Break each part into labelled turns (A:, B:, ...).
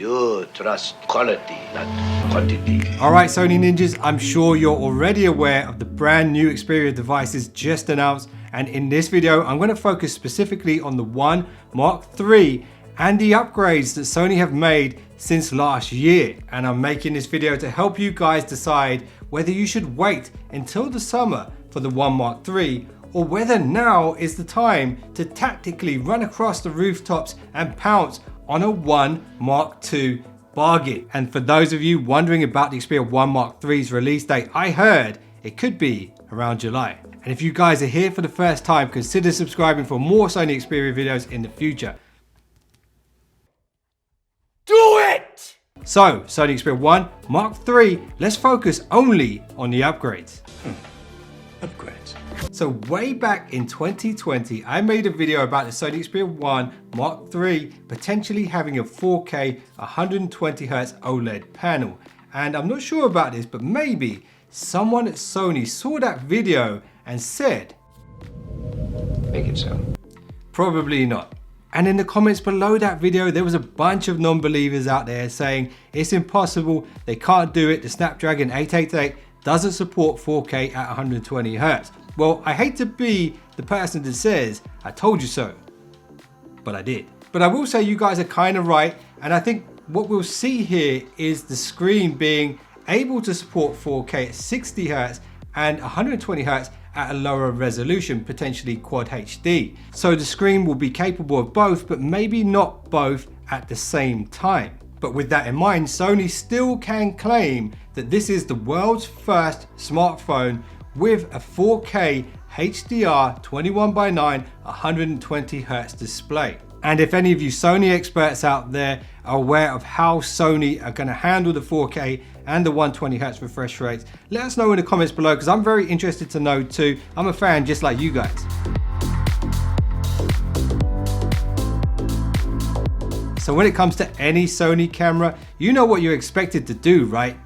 A: You trust quality, not quantity.
B: Alright Sony Ninjas, I'm sure you're already aware of the brand new Xperia devices just announced, and in this video I'm going to focus specifically on the One Mark III and the upgrades that Sony have made since last year. And I'm making this video to help you guys decide whether you should wait until the summer for the One Mark III or whether now is the time to tactically run across the rooftops and pounce on a One Mark II bargain. And for those of you wondering about the Xperia One Mark III's release date, I heard it could be around July. And if you guys are here for the first time, consider subscribing for more Sony Xperia videos in the future. Do it! So, Sony Xperia One Mark III, let's focus only on the upgrades.
A: Upgrades.
B: So way back in 2020, I made a video about the Sony Xperia One Mark III potentially having a 4K 120Hz OLED panel. And I'm not sure about this, but maybe someone at Sony saw that video and said,
A: Make it so.
B: Probably not. And in the comments below that video, there was a bunch of non-believers out there saying it's impossible, they can't do it, the Snapdragon 888 doesn't support 4K at 120Hz. Well, I hate to be the person that says, I told you so, but I did. But I will say you guys are kind of right, and I think what we'll see here is the screen being able to support 4K at 60Hz and 120Hz at a lower resolution, potentially Quad HD. So the screen will be capable of both, but maybe not both at the same time. But with that in mind, Sony still can claim that this is the world's first smartphone with a 4K HDR 21:9 120Hz display. And if any of you Sony experts out there are aware of how Sony are going to handle the 4K and the 120Hz refresh rates, let us know in the comments below, because I'm very interested to know too. I'm a fan just like you guys. So when it comes to any Sony camera, you know what you're expected to do, right?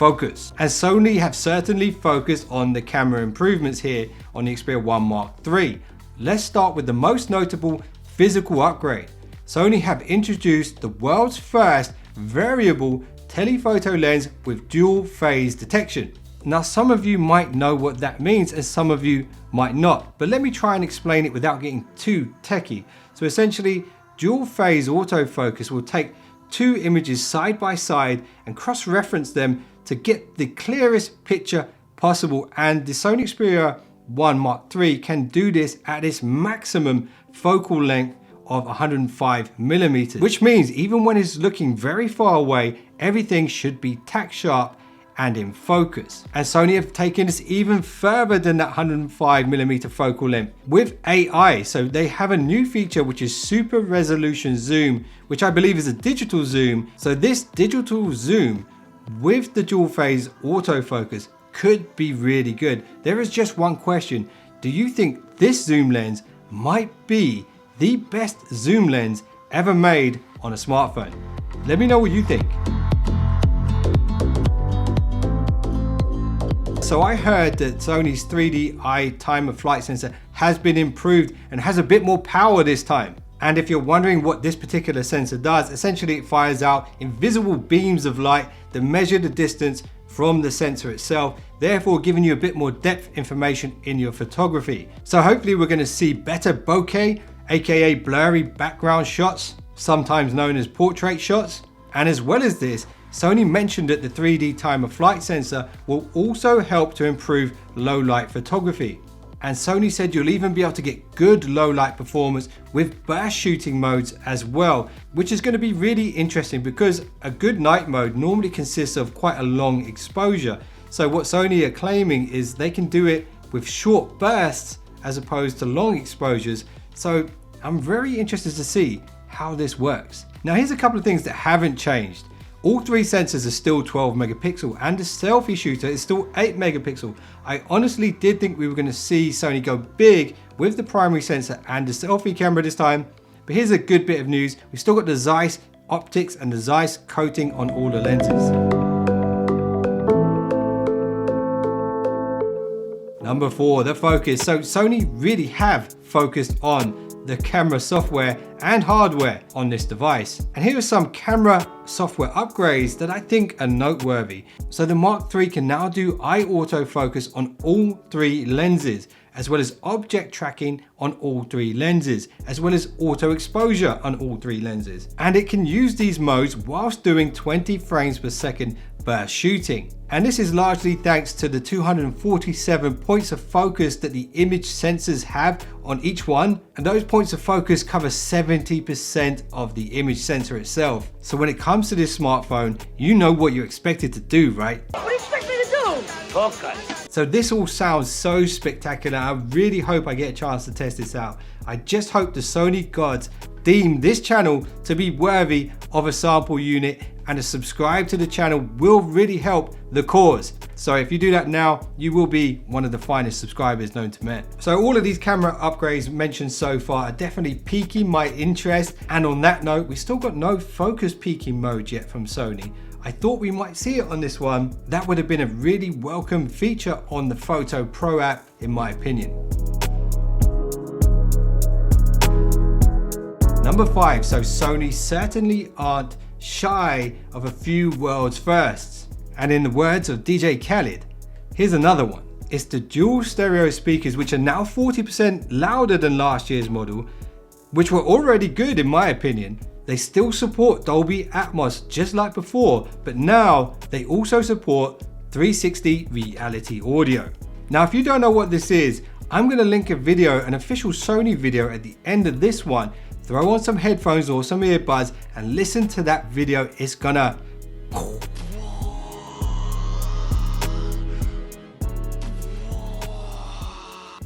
B: Focus. And Sony have certainly focused on the camera improvements here on the Xperia One Mark III. Let's start with the most notable physical upgrade. Sony have introduced the world's first variable telephoto lens with dual phase detection. Now some of you might know what that means and some of you might not, but let me try and explain it without getting too techie. So essentially, dual phase autofocus will take two images side by side and cross-reference them to get the clearest picture possible, and the Sony Xperia One Mark III can do this at its maximum focal length of 105mm, which means even when it's looking very far away, everything should be tack sharp and in focus. And Sony have taken this even further than that 105mm focal length with AI. So they have a new feature which is super resolution zoom, which I believe is a digital zoom. So this digital zoom with the dual phase autofocus could be really good. There is just one question. Do you think this zoom lens might be the best zoom lens ever made on a smartphone? Let me know what you think. So I heard that Sony's 3D eye time of flight sensor has been improved and has a bit more power this time. And if you're wondering what this particular sensor does, essentially it fires out invisible beams of light that measure the distance from the sensor itself, therefore giving you a bit more depth information in your photography. So hopefully we're going to see better bokeh, aka blurry background shots, sometimes known as portrait shots. And as well as this, Sony mentioned that the 3D time of flight sensor will also help to improve low light photography. And Sony said you'll even be able to get good low light performance with burst shooting modes as well, which is going to be really interesting because a good night mode normally consists of quite a long exposure. So what Sony are claiming is they can do it with short bursts as opposed to long exposures. So I'm very interested to see how this works. Now here's a couple of things that haven't changed. All three sensors are still 12 megapixel and the selfie shooter is still 8 megapixel. I honestly did think we were going to see Sony go big with the primary sensor and the selfie camera this time. But here's a good bit of news. We've still got the Zeiss optics and the Zeiss coating on all the lenses. Number 4, the focus. So Sony really have focused on the camera software and hardware on this device. And here are some camera software upgrades that I think are noteworthy. So the Mark III can now do eye autofocus on all 3 lenses, as well as object tracking on all 3 lenses, as well as auto exposure on all 3 lenses. And it can use these modes whilst doing 20 frames per second burst shooting. And this is largely thanks to the 247 points of focus that the image sensors have on each one. And those points of focus cover 70% of the image sensor itself. So when it comes to this smartphone, you know what you're expected to do, right?
C: What do you expect me to do?
A: Focus.
B: So this all sounds so spectacular. I really hope I get a chance to test this out. I just hope the Sony gods deem this channel to be worthy of a sample unit, and to subscribe to the channel will really help the cause. So if you do that now, you will be one of the finest subscribers known to man. So all of these camera upgrades mentioned so far are definitely piquing my interest. And on that note, we still got no focus peaking mode yet from Sony. I thought we might see it on this one. That would have been a really welcome feature on the Photo Pro app, in my opinion. Number 5, so Sony certainly aren't shy of a few world's firsts. And in the words of DJ Khaled, here's another one. It's the dual stereo speakers, which are now 40% louder than last year's model, which were already good in my opinion. They still support Dolby Atmos just like before, but now they also support 360 reality audio. Now, if you don't know what this is, I'm gonna link a video, an official Sony video at the end of this one. Throw on some headphones or some earbuds and listen to that video. It's gonna...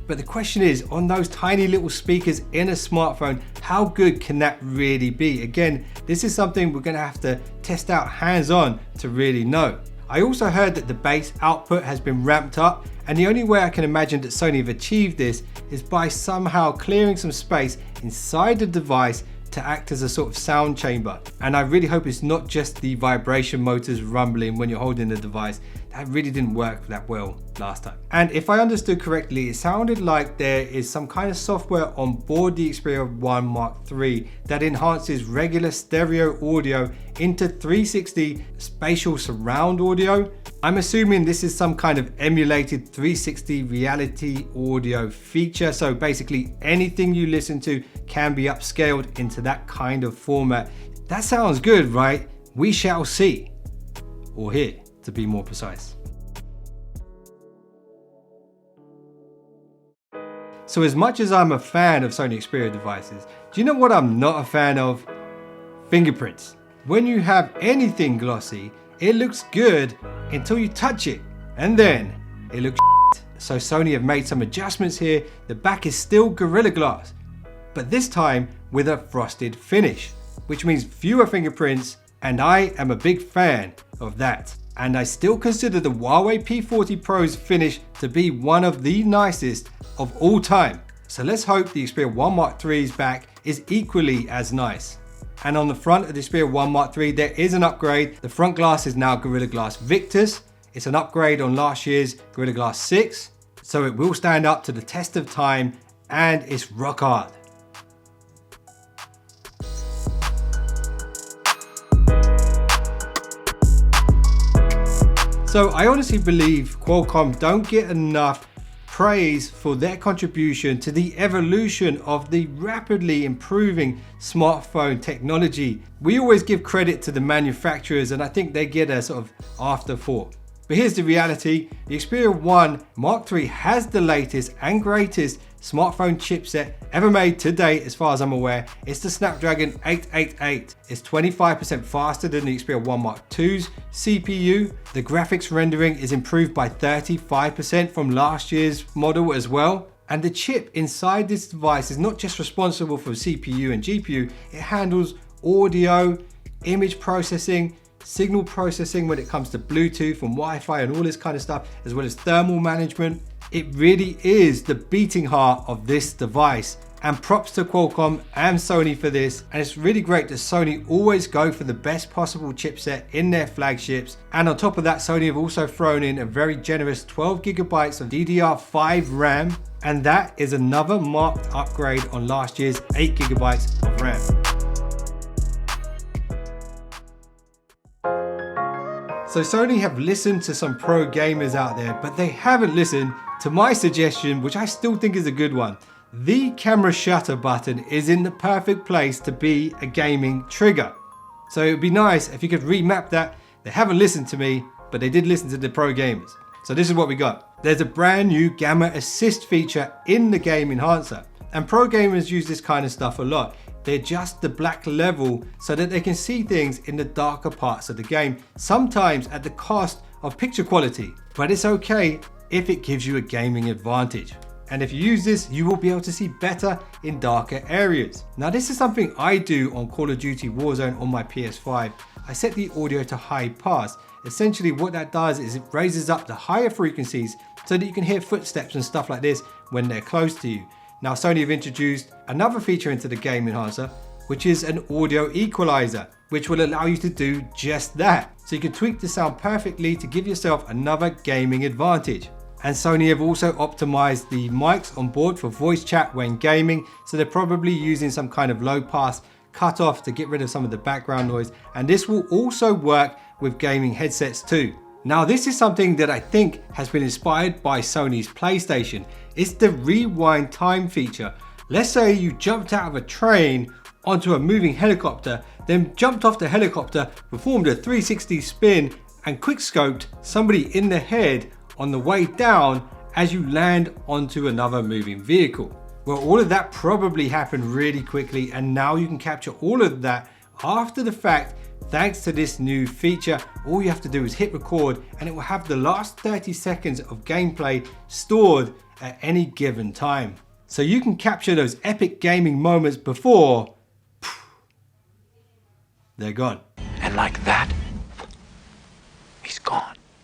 B: But the question is, on those tiny little speakers in a smartphone, how good can that really be? Again, this is something we're gonna have to test out hands-on to really know. I also heard that the bass output has been ramped up, and the only way I can imagine that Sony have achieved this is by somehow clearing some space inside the device to act as a sort of sound chamber. And I really hope it's not just the vibration motors rumbling when you're holding the device. That really didn't work that well last time. And if I understood correctly, it sounded like there is some kind of software on board the Xperia 1 Mark III that enhances regular stereo audio into 360 spatial surround audio. I'm assuming this is some kind of emulated 360 reality audio feature. So basically anything you listen to can be upscaled into that kind of format. That sounds good, right? We shall see, or hear, to be more precise. So as much as I'm a fan of Sony Xperia devices, do you know what I'm not a fan of? Fingerprints. When you have anything glossy, it looks good until you touch it, and then it looks shit. So Sony have made some adjustments here. The back is still Gorilla Glass, but this time with a frosted finish, which means fewer fingerprints, and I am a big fan of that. And I still consider the Huawei P40 Pro's finish to be one of the nicest of all time. So let's hope the Xperia 1 Mark III's back is equally as nice. And on the front of the Xperia 1 Mark III, there is an upgrade. The front glass is now Gorilla Glass Victus. It's an upgrade on last year's Gorilla Glass 6. So it will stand up to the test of time, and it's rock hard. So I honestly believe Qualcomm don't get enough praise for their contribution to the evolution of the rapidly improving smartphone technology. We always give credit to the manufacturers, and I think they get a sort of afterthought. But here's the reality. The Xperia 1 Mark III has the latest and greatest smartphone chipset ever made to date, as far as I'm aware. It's the Snapdragon 888. It's 25% faster than the Xperia 1 Mark II's CPU. The graphics rendering is improved by 35% from last year's model as well. And the chip inside this device is not just responsible for CPU and GPU, it handles audio, image processing, signal processing when it comes to Bluetooth and Wi-Fi and all this kind of stuff, as well as thermal management. It really is the beating heart of this device. And props to Qualcomm and Sony for this. And it's really great that Sony always go for the best possible chipset in their flagships. And on top of that, Sony have also thrown in a very generous 12 gigabytes of DDR5 RAM And that is another marked upgrade on last year's 8GB of RAM. So Sony have listened to some pro gamers out there, but they haven't listened to my suggestion, which I still think is a good one. The camera shutter button is in the perfect place to be a gaming trigger. So it would be nice if you could remap that. They haven't listened to me, but they did listen to the pro gamers. So this is what we got. There's a brand new gamma assist feature in the game enhancer. And pro gamers use this kind of stuff a lot. They adjust the black level so that they can see things in the darker parts of the game, sometimes at the cost of picture quality. But it's okay if it gives you a gaming advantage. And if you use this, you will be able to see better in darker areas. Now this is something I do on Call of Duty Warzone on my PS5. I set the audio to high pass. Essentially what that does is it raises up the higher frequencies so that you can hear footsteps and stuff like this when they're close to you. Now Sony have introduced another feature into the game enhancer, which is an audio equalizer, which will allow you to do just that. So you can tweak the sound perfectly to give yourself another gaming advantage. And Sony have also optimized the mics on board for voice chat when gaming. So they're probably using some kind of low pass cutoff to get rid of some of the background noise. And this will also work with gaming headsets too. Now this is something that I think has been inspired by Sony's PlayStation. It's the rewind time feature. Let's say you jumped out of a train onto a moving helicopter, then jumped off the helicopter, performed a 360 spin and quick scoped somebody in the head on the way down as you land onto another moving vehicle. Well, all of that probably happened really quickly, and now you can capture all of that after the fact thanks to this new feature. All you have to do is hit record and it will have the last 30 seconds of gameplay stored at any given time. So you can capture those epic gaming moments before they're gone.
A: And like that, he's gone.